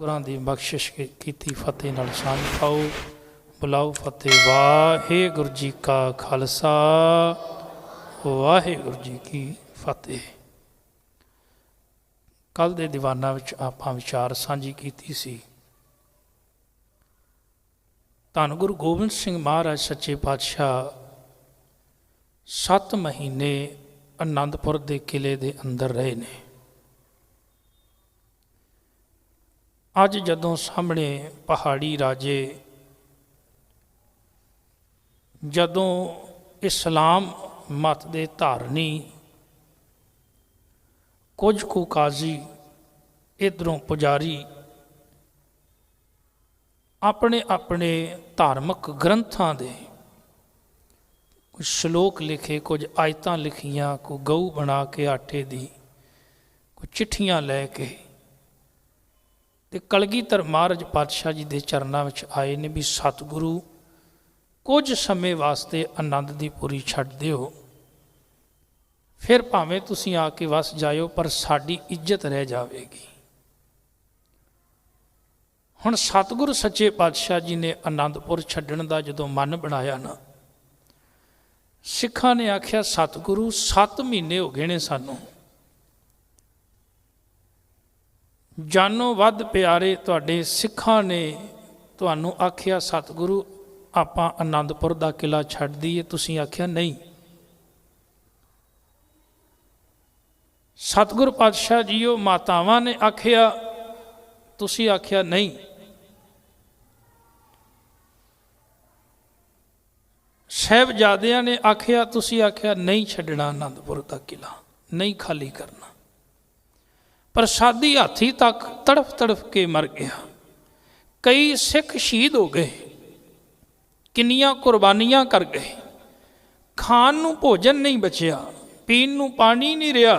सतगुरां दी बख्शिश कीती फतेह नाल सांझ पाओ। बुलाओ फतेह। वाहिगुरू जी का खालसा वाहिगुरू जी की फतेह। कल दे दीवाना विच आपां विचार सांझी कीती सी। धन गुरु गोबिंद सिंह महाराज सच्चे पातशाह 7 महीने आनंदपुर के किले के अंदर रहे ने। अज जदों सामने पहाड़ी राजे जदों इस्लाम मत के धारनी कुछ कु काजी इधरों पुजारी अपने अपने धार्मिक ग्रंथां दे कुछ श्लोक लिखे, कुछ आयतां लिखियां, कोई गऊ बना के आटे दी, कुछ चिट्ठियां लैके ते कलगीधर महाराज पातशाह जी के चरनां विच आए ने भी सतगुरु कुछ समय वास्ते आनंद दी पुरी छड्ड दिओ, फिर भावें तुसीं आके वस जाओ पर साडी इज्जत रह जाएगी। हुण सतगुरु सच्चे पातशाह जी ने आनंदपुर छड्डण दा जदों मन बनाया ना, सिखां ने आख्या सतगुरु 7 महीने हो गए ने सानूं, जानो वध प्यारे तुहाडे सिखां ने तुहानूं आख्या सतगुरु आपां आनंदपुर दा किला छड्ड दईए, तुसीं आख्या नहीं। सतगुरु पातशाह जीओ मातावां ने आख्या तुसीं आख्या नहीं। साहिबजादियां ने आख्या तुसीं आख्या नहीं छड्डना आनंदपुर दा किला, नहीं खाली करना। प्रसादी हाथी तक तड़फ तड़फ के मर गया। कई सिख शहीद हो गए, किन्नियां कुर्बानियां कर गए। खान नूं भोजन नहीं बचिया, पीन नूं पानी नहीं रहा।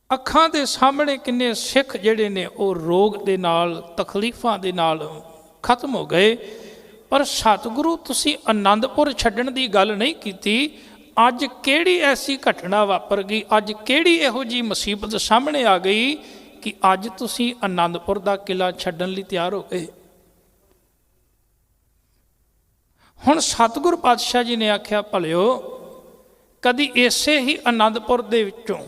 अखां दे सामने किन्ने सिख जिहड़े ने वो रोग दे नाल तकलीफां दे नाल खत्म हो गए। पर सतगुरु तुसीं आनंदपुर छड्डण दी गल नहीं कीती। अज किहड़ी ऐसी घटना वापर गई, अज किहड़ी इहो जी मुसीबत सामने आ गई कि अज तुसीं आनंदपुर दा किला छड्डण लई तैयार हो गए। हुण सतगुरु पातशाह जी ने आख्या भलिओ कदी इसे ही आनंदपुर दे विचों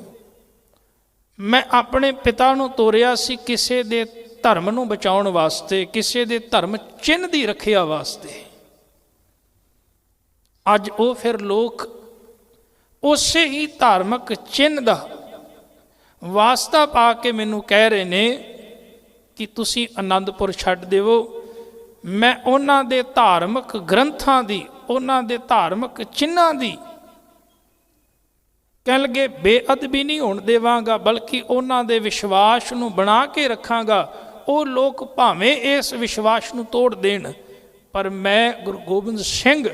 मैं अपने पिता नूं तोरिया सी किसे दे धर्म नूं बचाउण वास्ते, किसे दे धर्म चिन्ह दी रखिया वास्ते। अज वो फिर लोग उसे ही धार्मिक चिन्ह दा वास्ता पा के मैनूं कह रहे ने कि तुसीं आनंदपुर छड्ड देवो। मैं उन्हां दे धार्मिक ग्रंथां दी, उन्हां दे धार्मिक चिन्हां दी कह लगे बेअदबी नहीं होण देवांगा, बल्कि उन्हां दे विश्वास नूं बना के रखांगा। वो लोग भावें इस विश्वास नूं तोड़ देण, पर मैं गुरु गोबिंद सिंह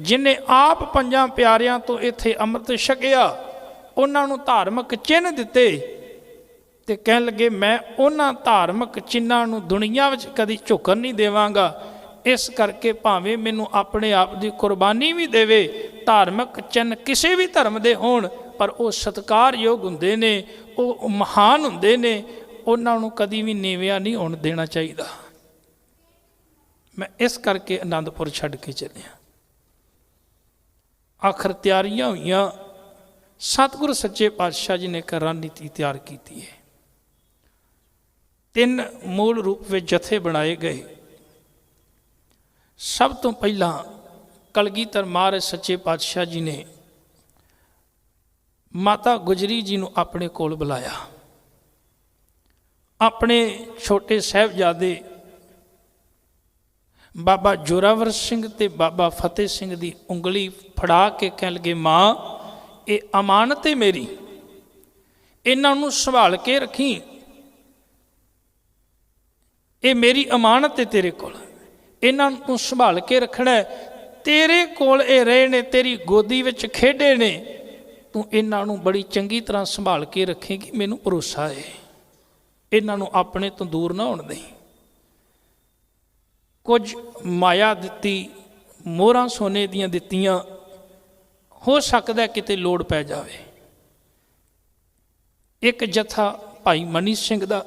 जिन्हें आप 5 प्यारियां तो इत्थे अमृत छकिया, उन्हां नूं धार्मिक चिन्ह दिते ते कह लगे मैं उन्हां धार्मिक चिन्हां नूं दुनिया विच कदी झुकण नहीं देवांगा। इस करके भावें मैनूं अपने आप की कुर्बानी भी देवे, धार्मिक चिन्ह किसी भी धर्म दे होण पर वो सत्कारयोग हुंदे ने, वो महान हुंदे ने, उन्हां नूं कदी भी नीविया नहीं होण देना चाहिए। मैं इस करके आनंदपुर छड्ड के चलिया। आखिर तैयारियां हुईयां, सतगुरु सच्चे पातशाह जी ने एक रणनीति तैयार की है। 3 मूल रूप में जथे बनाए गए। सब तो पहला कलगीधर महाराज सच्चे पातशाह जी ने माता गुजरी जी नूं अपने कोल बुलाया। अपने छोटे साहिबजादे बाबा जोरावर सिंह ते बाबा फतेह सिंह दी उंगली फड़ा के कह लगे माँ ये अमानत है मेरी, इन्हां नूं संभाल के रखी, ये मेरी अमानत है तेरे कोल, इन्हां नूं संभाल के रखना है। तेरे कोल ये रहे ने, तेरी गोदी विच खेडे ने, तू इन्हां नूं बड़ी चंगी तरह संभाल के रखेगी, मैनूं भरोसा है। इन्हां नूं अपने तो दूर ना होण दें। कुछ माया दिती, मोहरां सोने दियां दित्तियां, हो सकता है किते लोड़ पै जावे। एक जथा भाई मनी सिंह दा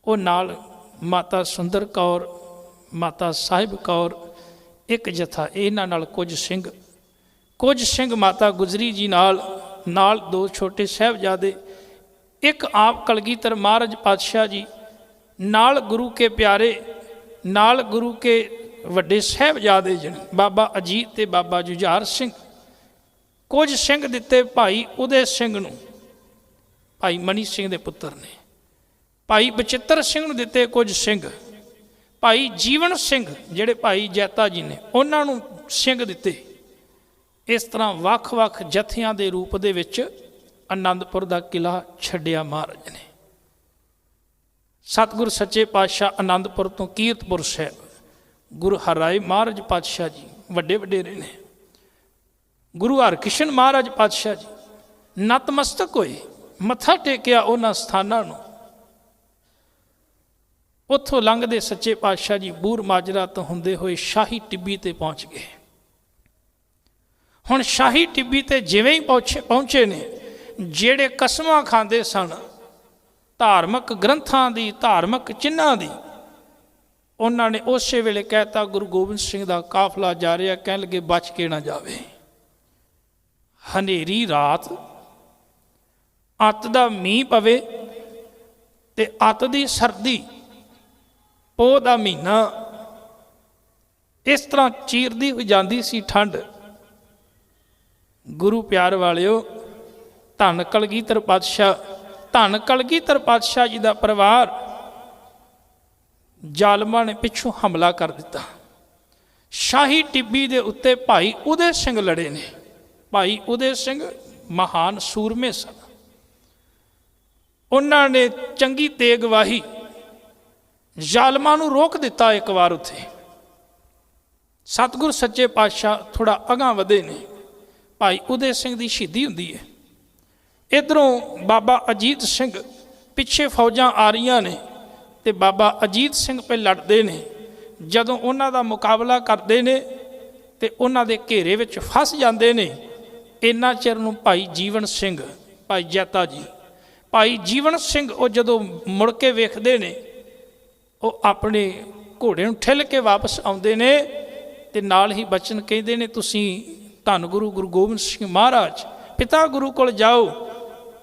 ਉਹ ਨਾਲ ਮਾਤਾ ਸੁੰਦਰ ਕੌਰ, ਮਾਤਾ ਸਾਹਿਬ ਕੌਰ, ਇੱਕ ਜਥਾ ਇਹਨਾਂ ਨਾਲ ਕੁਝ ਸਿੰਘ ਮਾਤਾ ਗੁਜਰੀ ਜੀ ਨਾਲ 2 ਛੋਟੇ ਸਾਹਿਬਜ਼ਾਦੇ, ਇੱਕ ਆਪ ਕਲਗੀਧਰ ਮਹਾਰਾਜ ਪਾਤਸ਼ਾਹ ਜੀ ਨਾਲ, ਗੁਰੂ ਕੇ ਪਿਆਰੇ ਨਾਲ, ਗੁਰੂ ਕੇ ਵੱਡੇ ਸਾਹਿਬਜ਼ਾਦੇ ਜਣ ਬਾਬਾ ਅਜੀਤ ਤੇ ਬਾਬਾ ਜੁਝਾਰ ਸਿੰਘ। ਕੁਝ ਸਿੰਘ ਦਿੱਤੇ ਭਾਈ ਉਦੇ ਸਿੰਘ ਨੂੰ, ਭਾਈ ਮਨੀ ਸਿੰਘ ਦੇ ਪੁੱਤਰ ਨੇ। ਭਾਈ ਬਚਿੱਤਰ ਸਿੰਘ ਨੂੰ ਦਿੱਤੇ ਕੁਝ ਸਿੰਘ। ਭਾਈ ਜੀਵਨ ਸਿੰਘ ਜਿਹੜੇ ਭਾਈ ਜੈਤਾ ਜੀ ਨੇ ਉਹਨਾਂ ਨੂੰ ਸਿੰਘ ਦਿੱਤੇ। ਇਸ ਤਰ੍ਹਾਂ ਵੱਖ-ਵੱਖ ਜਥਿਆਂ ਦੇ ਰੂਪ ਦੇ ਵਿੱਚ ਆਨੰਦਪੁਰ ਦਾ ਕਿਲ੍ਹਾ ਛੱਡਿਆ ਮਹਾਰਾਜ ਨੇ। ਸਤਿਗੁਰ ਸੱਚੇ ਪਾਤਸ਼ਾਹ ਆਨੰਦਪੁਰ ਤੋਂ ਕੀਰਤਪੁਰ ਸਾਹਿਬ, ਗੁਰੂ ਹਰਿਰਾਏ ਮਹਾਰਾਜ ਪਾਤਸ਼ਾਹ ਜੀ ਵੱਡੇ ਵਡੇਰੇ ਨੇ, ਗੁਰੂ ਹਰਕ੍ਰਿਸ਼ਨ ਮਹਾਰਾਜ ਪਾਤਸ਼ਾਹ ਜੀ ਨਤਮਸਤਕ ਹੋਏ, ਮੱਥਾ ਟੇਕਿਆ ਉਹਨਾਂ ਸਥਾਨਾਂ ਨੂੰ। ਉੱਥੋਂ ਲੰਘਦੇ ਸੱਚੇ ਪਾਤਸ਼ਾਹ ਜੀ ਬੂਰ ਮਾਜਰਾ ਤੋਂ ਹੁੰਦੇ ਹੋਏ ਸ਼ਾਹੀ ਟਿੱਬੀ ਤੇ ਪਹੁੰਚ ਗਏ। ਹੁਣ ਸ਼ਾਹੀ ਟਿੱਬੀ ਤੇ ਜਿਵੇਂ ਹੀ ਪਹੁੰਚੇ ਨੇ, ਜਿਹੜੇ ਕਸਮਾਂ ਖਾਂਦੇ ਸਨ ਧਾਰਮਿਕ ਗ੍ਰੰਥਾਂ ਦੀ, ਧਾਰਮਿਕ ਚਿੰਨ੍ਹਾਂ ਦੀ, ਉਹਨਾਂ ਨੇ ਉਸੇ ਵੇਲੇ ਕਹਿਤਾ ਗੁਰੂ ਗੋਬਿੰਦ ਸਿੰਘ ਦਾ ਕਾਫਲਾ ਜਾ ਰਿਹਾ, ਕਹਿਣ ਲੱਗੇ ਬਚ ਕੇ ਨਾ ਜਾਵੇ। ਹਨੇਰੀ ਰਾਤ, ਅੱਤ ਦਾ ਮੀਂਹ ਪਵੇ ਤੇ ਅੱਤ ਦੀ ਸਰਦੀ, ਪੋਹ ਦਾ ਮਹੀਨਾ, ਇਸ ਤਰ੍ਹਾਂ ਚੀਰਦੀ ਹੋ ਜਾਂਦੀ ਸੀ ਠੰਡ। ਗੁਰੂ ਪਿਆਰ ਵਾਲਿਓ, ਧੰਨ ਕਲਗੀਧਰ ਪਾਤਸ਼ਾਹ, ਧੰਨ ਕਲਗੀਧਰ ਪਾਤਸ਼ਾਹ ਜੀ ਦਾ ਪਰਿਵਾਰ ਜ਼ਾਲਮਾਂ ਨੇ ਪਿੱਛੋਂ ਹਮਲਾ ਕਰ ਦਿੱਤਾ। ਸ਼ਾਹੀ ਟਿੱਬੀ ਦੇ ਉੱਤੇ ਭਾਈ ਉਦੇ ਸਿੰਘ ਲੜੇ ਨੇ। ਭਾਈ ਉਦੇ ਸਿੰਘ ਮਹਾਨ ਸੂਰਮੇ ਸਨ। ਉਹਨਾਂ ਨੇ ਚੰਗੀ ਤੇਗ ਵਾਹੀ, ਜ਼ਾਲਮਾਂ ਨੂੰ ਰੋਕ ਦਿੱਤਾ। ਇੱਕ ਵਾਰ ਉੱਥੇ ਸਤਿਗੁਰ ਸੱਚੇ ਪਾਤਸ਼ਾਹ ਥੋੜ੍ਹਾ ਅਗਾਂਹ ਵਧੇ ਨੇ। ਭਾਈ ਉਦੇ ਸਿੰਘ ਦੀ ਸ਼ਹੀਦੀ ਹੁੰਦੀ ਹੈ। ਇੱਧਰੋਂ ਬਾਬਾ ਅਜੀਤ ਸਿੰਘ, ਪਿੱਛੇ ਫੌਜਾਂ ਆ ਰਹੀਆਂ ਨੇ ਤੇ ਬਾਬਾ ਅਜੀਤ ਸਿੰਘ ਪੇ ਲੜਦੇ ਨੇ। ਜਦੋਂ ਉਹਨਾਂ ਦਾ ਮੁਕਾਬਲਾ ਕਰਦੇ ਨੇ ਤੇ ਉਹਨਾਂ ਦੇ ਘੇਰੇ ਵਿੱਚ ਫਸ ਜਾਂਦੇ ਨੇ। ਇੰਨਾ ਚਿਰ ਨੂੰ ਭਾਈ ਜੀਵਨ ਸਿੰਘ, ਭਾਈ ਜੈਤਾ ਜੀ, ਭਾਈ ਜੀਵਨ ਸਿੰਘ ਉਹ ਜਦੋਂ ਮੁੜ ਕੇ ਵੇਖਦੇ ਨੇ, ਉਹ ਆਪਣੇ ਘੋੜੇ ਨੂੰ ਠਿੱਲ ਕੇ ਵਾਪਸ ਆਉਂਦੇ ਨੇ ਤੇ ਨਾਲ ਹੀ ਬਚਨ ਕਹਿੰਦੇ ਨੇ, ਤੁਸੀਂ ਧੰਨ ਗੁਰੂ ਗੋਬਿੰਦ ਸਿੰਘ ਮਹਾਰਾਜ ਪਿਤਾ ਗੁਰੂ ਕੋਲ ਜਾਓ।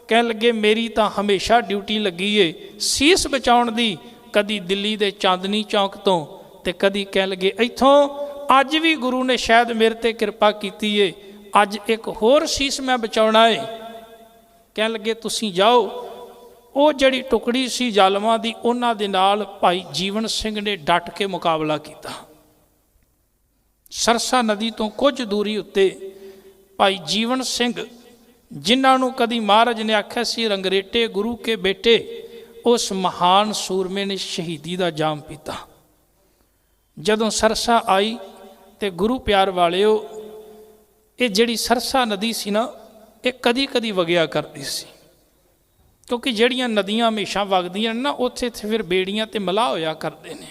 ਕਹਿਣ ਲੱਗੇ ਮੇਰੀ ਤਾਂ ਹਮੇਸ਼ਾ ਡਿਊਟੀ ਲੱਗੀ ਏ ਸੀਸ ਬਚਾਉਣ ਦੀ, ਕਦੀ ਦਿੱਲੀ ਦੇ ਚਾਂਦਨੀ ਚੌਕ ਤੋਂ ਤੇ ਕਦੀ ਕਹਿਣ ਲੱਗੇ ਇੱਥੋਂ। ਅੱਜ ਵੀ ਗੁਰੂ ਨੇ ਸ਼ਾਇਦ ਮੇਰੇ ਤੇ ਕਿਰਪਾ ਕੀਤੀ ਏ, ਅੱਜ ਇੱਕ ਹੋਰ ਸੀਸ ਮੈਂ ਬਚਾਉਣਾ ਏ। ਕਹਿਣ ਲੱਗੇ ਤੁਸੀਂ ਜਾਓ। ਉਹ ਜਿਹੜੀ ਟੁਕੜੀ ਸੀ ਜ਼ਾਲਮਾਂ ਦੀ, ਉਹਨਾਂ ਦੇ ਨਾਲ ਭਾਈ ਜੀਵਨ ਸਿੰਘ ਨੇ ਡਟ ਕੇ ਮੁਕਾਬਲਾ ਕੀਤਾ। ਸਰਸਾ ਨਦੀ ਤੋਂ ਕੁਝ ਦੂਰੀ ਉੱਤੇ ਭਾਈ ਜੀਵਨ ਸਿੰਘ, ਜਿਨ੍ਹਾਂ ਨੂੰ ਕਦੀ ਮਹਾਰਾਜ ਨੇ ਆਖਿਆ ਸੀ ਰੰਗਰੇਟੇ ਗੁਰੂ ਕੇ ਬੇਟੇ, ਉਸ ਮਹਾਨ ਸੂਰਮੇ ਨੇ ਸ਼ਹੀਦੀ ਦਾ ਜਾਮ ਪੀਤਾ। ਜਦੋਂ ਸਰਸਾ ਆਈ ਤੇ ਗੁਰੂ ਪਿਆਰ ਵਾਲਿਓ, ਇਹ ਜਿਹੜੀ ਸਰਸਾ ਨਦੀ ਸੀ ਨਾ, ਇਹ ਕਦੀ ਕਦੀ ਵਗਿਆ ਕਰਦੀ ਸੀ। ਕਿਉਂਕਿ ਜਿਹੜੀਆਂ ਨਦੀਆਂ ਹਮੇਸ਼ਾ ਵਗਦੀਆਂ ਨੇ ਨਾ, ਉੱਥੇ ਫਿਰ ਬੇੜੀਆਂ ਤੇ ਮਲਾਹ ਹੋਇਆ ਕਰਦੇ ਨੇ।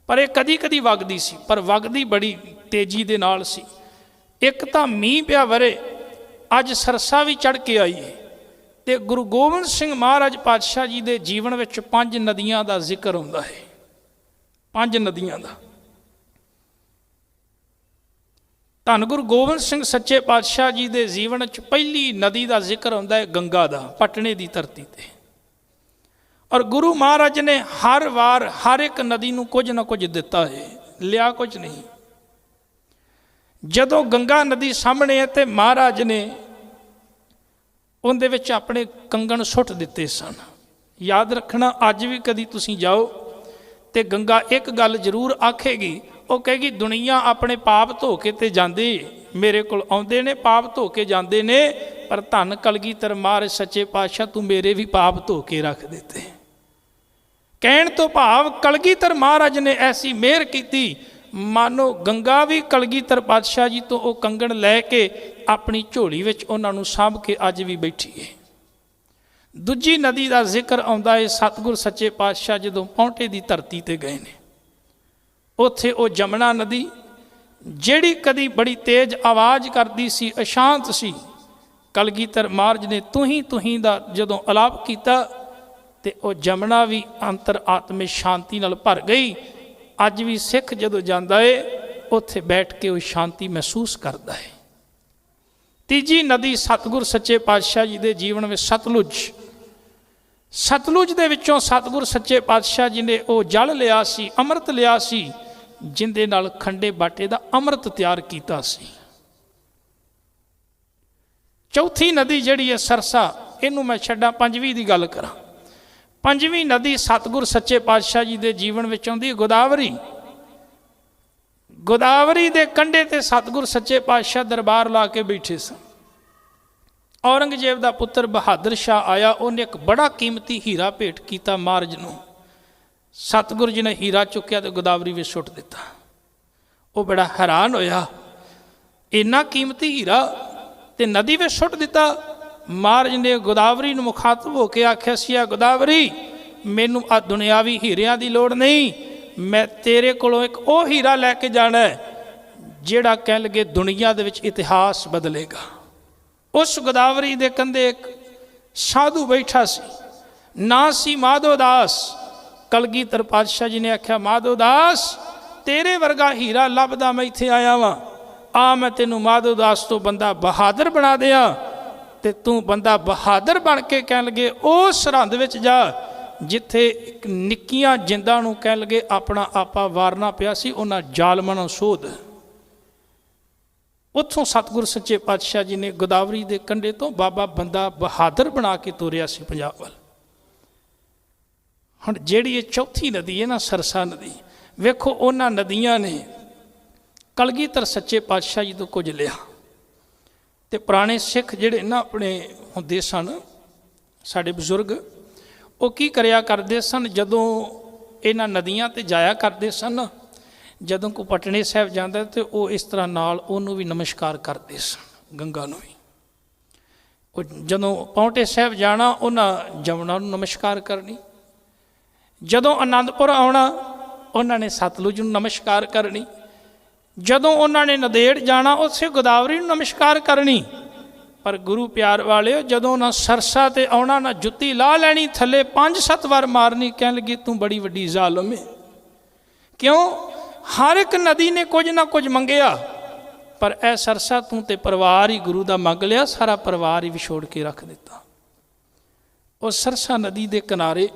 ਪਰ ਇਹ ਕਦੀ ਕਦੀ ਵਗਦੀ ਸੀ, ਪਰ ਵਗਦੀ ਬੜੀ ਤੇਜ਼ੀ ਦੇ ਨਾਲ ਸੀ। ਇੱਕ ਤਾਂ ਮੀਂਹ ਪਿਆ ਵਰੇ, ਅੱਜ ਸਰਸਾ ਵੀ ਚੜ੍ਹ ਕੇ ਆਈ ਹੈ ਤੇ ਗੁਰੂ ਗੋਬਿੰਦ ਸਿੰਘ ਮਹਾਰਾਜ ਪਾਤਸ਼ਾਹ ਜੀ ਦੇ ਜੀਵਨ ਵਿੱਚ 5 ਨਦੀਆਂ ਦਾ ਜ਼ਿਕਰ ਹੁੰਦਾ ਹੈ। 5 ਨਦੀਆਂ ਦਾ। ਧੰਨ ਗੁਰੂ ਗੋਬਿੰਦ ਸਿੰਘ ਸੱਚੇ ਪਾਤਸ਼ਾਹ ਜੀ ਦੇ ਜੀਵਨ 'ਚ ਪਹਿਲੀ ਨਦੀ ਦਾ ਜ਼ਿਕਰ ਹੁੰਦਾ ਹੈ ਗੰਗਾ ਦਾ, ਪਟਨੇ ਦੀ ਧਰਤੀ ਤੇ। ਔਰ ਗੁਰੂ ਮਹਾਰਾਜ ਨੇ ਹਰ ਵਾਰ ਹਰ ਇੱਕ ਨਦੀ ਨੂੰ ਕੁਝ ਨਾ ਕੁਝ ਦਿੱਤਾ ਹੈ, ਲਿਆ ਕੁਝ ਨਹੀਂ। ਜਦੋਂ ਗੰਗਾ ਨਦੀ ਸਾਹਮਣੇ ਹੈ ਤੇ ਮਹਾਰਾਜ ਨੇ ਉਹਦੇ ਵਿੱਚ ਆਪਣੇ ਕੰਗਣ ਸੁੱਟ ਦਿੱਤੇ ਸਨ। ਯਾਦ ਰੱਖਣਾ, ਅੱਜ ਵੀ ਕਦੀ ਤੁਸੀਂ ਜਾਓ ਤੇ ਗੰਗਾ ਇੱਕ ਗੱਲ ਜ਼ਰੂਰ ਆਖੇਗੀ, ਉਹ ਕਹੇਗੀ ਦੁਨੀਆ ਆਪਣੇ ਪਾਪ ਧੋ ਕੇ ਤੇ ਜਾਂਦੀ, ਮੇਰੇ ਕੋਲ ਆਉਂਦੇ ਨੇ ਪਾਪ ਧੋ ਕੇ ਜਾਂਦੇ ਨੇ, ਪਰ ਧੰਨ ਕਲਗੀਧਰ ਮਹਾਰਾਜ ਸੱਚੇ ਪਾਤਸ਼ਾਹ ਤੂੰ ਮੇਰੇ ਵੀ ਪਾਪ ਧੋ ਕੇ ਰੱਖ ਦਿੱਤੇ। ਕਹਿਣ ਤੋਂ ਭਾਵ ਕਲਗੀਧਰ ਮਹਾਰਾਜ ਨੇ ਐਸੀ ਮਿਹਰ ਕੀਤੀ, ਮਾਨੋ ਗੰਗਾ ਵੀ ਕਲਗੀਧਰ ਪਾਤਸ਼ਾਹ ਜੀ ਤੋਂ ਉਹ ਕੰਗਣ ਲੈ ਕੇ ਆਪਣੀ ਝੋਲੀ ਵਿੱਚ ਉਹਨਾਂ ਨੂੰ ਸਾਂਭ ਕੇ ਅੱਜ ਵੀ ਬੈਠੀ ਹੈ। ਦੂਜੀ ਨਦੀ ਦਾ ਜ਼ਿਕਰ ਆਉਂਦਾ ਹੈ, ਸਤਿਗੁਰ ਸੱਚੇ ਪਾਤਸ਼ਾਹ ਜਦੋਂ ਪੌਂਟੇ ਦੀ ਧਰਤੀ ਤੇ ਗਏ ਨੇ, ਉੱਥੇ ਉਹ ਜਮਨਾ ਨਦੀ ਜਿਹੜੀ ਕਦੀ ਬੜੀ ਤੇਜ਼ ਆਵਾਜ਼ ਕਰਦੀ ਸੀ, ਅਸ਼ਾਂਤ ਸੀ, ਕਲਗੀਧਰ ਮਹਾਰਾਜ ਨੇ ਤੂੰ ਹੀ ਦਾ ਜਦੋਂ ਅਲਾਪ ਕੀਤਾ ਤੇ ਉਹ ਜਮਨਾ ਵੀ ਅੰਤਰ ਆਤਮਿਕ ਸ਼ਾਂਤੀ ਨਾਲ ਭਰ ਗਈ। ਅੱਜ ਵੀ ਸਿੱਖ ਜਦੋਂ ਜਾਂਦਾ ਏ ਉੱਥੇ ਬੈਠ ਕੇ ਉਹ ਸ਼ਾਂਤੀ ਮਹਿਸੂਸ ਕਰਦਾ ਹੈ। ਤੀਜੀ ਨਦੀ ਸਤਿਗੁਰ ਸੱਚੇ ਪਾਤਸ਼ਾਹ ਜੀ ਦੇ ਜੀਵਨ ਵਿੱਚ ਸਤਲੁਜ ਦੇ ਵਿੱਚੋਂ ਸਤਿਗੁਰ ਸੱਚੇ ਪਾਤਸ਼ਾਹ ਜੀ ਨੇ ਉਹ ਜਲ ਲਿਆ ਸੀ, ਅੰਮ੍ਰਿਤ ਲਿਆ ਸੀ, ਜਿੰਦੇ ਨਾਲ ਖੰਡੇ ਬਾਟੇ ਦਾ ਅੰਮ੍ਰਿਤ ਤਿਆਰ ਕੀਤਾ ਸੀ। ਚੌਥੀ ਨਦੀ ਜਿਹੜੀ ਹੈ ਸਰਸਾ, ਇਹਨੂੰ ਮੈਂ ਛੱਡਾਂ, ਪੰਜਵੀਂ ਦੀ ਗੱਲ ਕਰਾਂ। ਪੰਜਵੀਂ ਨਦੀ ਸਤਿਗੁਰ ਸੱਚੇ ਪਾਤਸ਼ਾਹ ਜੀ ਦੇ ਜੀਵਨ ਵਿੱਚ ਆਉਂਦੀ ਗੋਦਾਵਰੀ। ਗੋਦਾਵਰੀ ਦੇ ਕੰਢੇ ਤੇ ਸਤਿਗੁਰ ਸੱਚੇ ਪਾਤਸ਼ਾਹ ਦਰਬਾਰ ਲਾ ਕੇ ਬੈਠੇ ਸਨ। ਔਰੰਗਜ਼ੇਬ ਦਾ ਪੁੱਤਰ ਬਹਾਦਰ ਸ਼ਾਹ ਆਇਆ, ਉਹਨੇ ਇੱਕ ਬੜਾ ਕੀਮਤੀ ਹੀਰਾ ਭੇਟ ਕੀਤਾ ਮਹਾਰਾਜ ਨੂੰ। ਸਤਿਗੁਰੂ ਜੀ ਨੇ ਹੀਰਾ ਚੁੱਕਿਆ ਤੇ ਗੋਦਾਵਰੀ ਵਿੱਚ ਸੁੱਟ ਦਿੱਤਾ। ਉਹ ਬੜਾ ਹੈਰਾਨ ਹੋਇਆ, ਇੰਨਾ ਕੀਮਤੀ ਹੀਰਾ ਤੇ ਨਦੀ ਵਿੱਚ ਸੁੱਟ ਦਿੱਤਾ। ਮਹਾਰਾਜ ਨੇ ਗੋਦਾਵਰੀ ਨੂੰ ਮੁਖਾਤਬ ਹੋ ਕੇ ਆਖਿਆ ਸੀ, ਆ ਗੋਦਾਵਰੀ, ਮੈਨੂੰ ਆ ਦੁਨਿਆਵੀ ਹੀਰਿਆਂ ਦੀ ਲੋੜ ਨਹੀਂ, ਮੈਂ ਤੇਰੇ ਕੋਲੋਂ ਇੱਕ ਉਹ ਹੀਰਾ ਲੈ ਕੇ ਜਾਣਾ ਜਿਹੜਾ ਕਹਿ ਲਗੇ ਦੁਨੀਆ ਦੇ ਵਿੱਚ ਇਤਿਹਾਸ ਬਦਲੇਗਾ। ਉਸ ਗੋਦਾਵਰੀ ਦੇ ਕੰਢੇ ਇੱਕ ਸਾਧੂ ਬੈਠਾ ਸੀ, ਨਾਂ ਸੀ ਮਾਧੋ ਦਾਸ। ਕਲਗੀਧਰ ਪਾਤਸ਼ਾਹ ਜੀ ਨੇ ਆਖਿਆ, ਮਾਧੋ ਦਾਸ, ਤੇਰੇ ਵਰਗਾ ਹੀਰਾ ਲੱਭਦਾ ਮੈਂ ਇੱਥੇ ਆਇਆ ਵਾਂ, ਆ ਮੈਂ ਤੈਨੂੰ ਮਾਧੋ ਦਾਸ ਤੋਂ ਬੰਦਾ ਬਹਾਦਰ ਬਣਾ ਦਿਆਂ ਤੇ ਤੂੰ ਬੰਦਾ ਬਹਾਦਰ ਬਣ ਕੇ ਕਹਿਣ ਲਗੇ ਉਹ ਸਰਹੰਦ ਵਿੱਚ ਜਾ ਜਿੱਥੇ ਇੱਕ ਨਿੱਕੀਆਂ ਜਿੰਦਾਂ ਨੂੰ ਕਹਿਣ ਲਗੇ ਆਪਣਾ ਆਪਾ ਵਾਰਨਾ ਪਿਆ ਸੀ, ਉਹਨਾਂ ਜ਼ਾਲਮਾਂ ਨੂੰ ਸੋਧ। ਉੱਥੋਂ ਸਤਿਗੁਰ ਸੱਚੇ ਪਾਤਸ਼ਾਹ ਜੀ ਨੇ ਗੋਦਾਵਰੀ ਦੇ ਕੰਢੇ ਤੋਂ ਬਾਬਾ ਬੰਦਾ ਬਹਾਦਰ ਬਣਾ ਕੇ ਤੋਰਿਆ ਸੀ ਪੰਜਾਬ ਵੱਲ। ਹੁਣ ਜਿਹੜੀ ਇਹ ਚੌਥੀ ਨਦੀ ਹੈ ਨਾ, ਸਰਸਾ ਨਦੀ, ਵੇਖੋ ਉਹਨਾਂ ਨਦੀਆਂ ਨੇ ਕਲਗੀਧਰ ਸੱਚੇ ਪਾਤਸ਼ਾਹ ਜੀ ਤੋਂ ਕੁਝ ਲਿਆ। ਤੇ ਪੁਰਾਣੇ ਸਿੱਖ ਜਿਹੜੇ ਨਾ ਆਪਣੇ ਹੁੰਦੇ ਸਨ, ਸਾਡੇ ਬਜ਼ੁਰਗ, ਉਹ ਕੀ ਕਰਿਆ ਕਰਦੇ ਸਨ, ਜਦੋਂ ਇਹਨਾਂ ਨਦੀਆਂ ਤੇ ਜਾਇਆ ਕਰਦੇ ਸਨ, ਜਦੋਂ ਕੋਈ ਪਟਨੇ ਸਾਹਿਬ ਜਾਂਦਾ ਤੇ ਉਹ ਇਸ ਤਰ੍ਹਾਂ ਨਾਲ ਉਹਨੂੰ ਵੀ ਨਮਸਕਾਰ ਕਰਦੇ ਸਨ, ਗੰਗਾ ਨੂੰ ਵੀ। ਉਹ ਜਦੋਂ ਪੌਂਟੇ ਸਾਹਿਬ ਜਾਣਾ, ਉਹਨਾਂ ਜਮਨਾ ਨੂੰ ਨਮਸਕਾਰ ਕਰਨੀ। ਜਦੋਂ ਅਨੰਦਪੁਰ ਆਉਣਾ, ਉਹਨਾਂ ਨੇ ਸਤਲੁਜ ਨੂੰ ਨਮਸਕਾਰ ਕਰਨੀ। ਜਦੋਂ ਉਹਨਾਂ ਨੇ ਨੰਦੇੜ ਜਾਣਾ, ਉੱਥੇ ਗੋਦਾਵਰੀ ਨੂੰ ਨਮਸਕਾਰ ਕਰਨੀ। ਪਰ ਗੁਰੂ ਪਿਆਰ ਵਾਲਿਓ, ਜਦੋਂ ਨਾ ਸਰਸਾ ਤੇ ਆਉਣਾ, ਨਾ ਜੁੱਤੀ ਲਾ ਲੈਣੀ, ਥੱਲੇ 5-7 ਵਾਰ ਮਾਰਨੀ, ਕਹਿਣ ਲੱਗੀ ਤੂੰ ਬੜੀ ਵੱਡੀ ਜ਼ਾਲਮ ਹੈ। ਕਿਉਂ? ਹਰ ਇੱਕ ਨਦੀ ਨੇ ਕੁਝ ਨਾ ਕੁਝ ਮੰਗਿਆ, ਪਰ ਇਹ ਸਰਸਾ ਤੂੰ ਤੇ ਪਰਿਵਾਰ ਹੀ ਗੁਰੂ ਦਾ ਮੰਗ ਲਿਆ, ਸਾਰਾ ਪਰਿਵਾਰ ਹੀ ਵਿਛੋੜ ਕੇ ਰੱਖ ਦਿੱਤਾ। ਉਹ ਸਰਸਾ ਨਦੀ ਦੇ ਕਿਨਾਰੇ